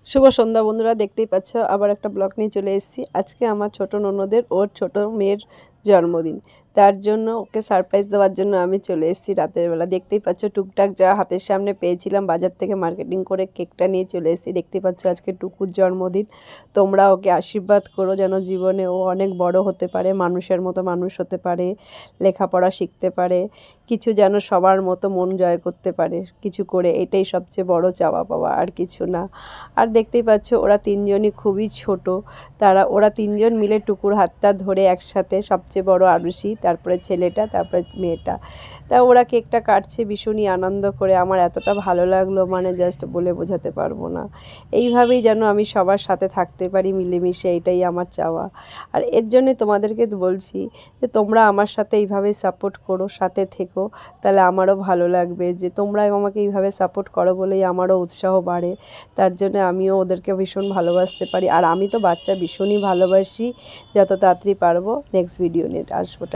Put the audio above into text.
শুভ সন্ধ্যা বন্ধুরা, দেখতেই পাচ্ছ আবার একটা ব্লগ নিয়ে চলে এসেছি। আজকে আমার ছোট ননদের ওর ছোট মেয়ের জন্মদিন, তার জন্য ওকে সারপ্রাইজ দেওয়ার জন্য আমি চলে এসেছি রাতের বেলা। দেখতেই পাচ্ছ টুকটাক যা হাতের সামনে পেয়েছিলাম বাজার থেকে মার্কেটিং করে কেকটা নিয়ে চলে এসেছি। দেখতেই পাচ্ছ আজকে টুকুর জন্মদিন। তোমরা ওকে আশীর্বাদ করো যেন জীবনে ও অনেক বড় হতে পারে, মানুষের মতো মানুষ হতে পারে, লেখাপড়া শিখতে পারে, কিছু যেন সবার মতো মন জয় করতে পারে কিছু করে। এটাই সবচেয়ে বড় চাওয়া পাওয়া, আর কিছু না। আর দেখতেই পাচ্ছ ওরা তিনজনই খুবই ছোট। ওরা তিনজন মিলে টুকুর হাতটা ধরে একসাথে, সবচেয়ে বড় আরুষি, তারপরে ছেলেটা, তারপরে মেয়েটা। তা ওরা কেকটা কাটছে ভীষণই আনন্দ করে। আমার এতটা ভালো লাগলো, মানে জাস্ট বলে বোঝাতে পারবো না। এইভাবেই যেন আমি সবার সাথে থাকতে পারি মিলেমিশে, এটাই আমার চাওয়া। আর এর জন্যে তোমাদেরকে বলছি যে তোমরা আমার সাথে এইভাবেই সাপোর্ট করো, সাথে থেকো, তাহলে আমারও ভালো লাগবে। যে তোমরা আমাকে এইভাবে সাপোর্ট করো বলেই আমারও উৎসাহ বাড়ে। তার জন্য আমিও ওদেরকে ভীষণ ভালোবাসতে পারি। আর আমি তো বাচ্চা ভীষণই ভালোবাসি। যত তাড়াতাড়ি পারবো নেক্সট ভিডিও নিয়ে আসবো।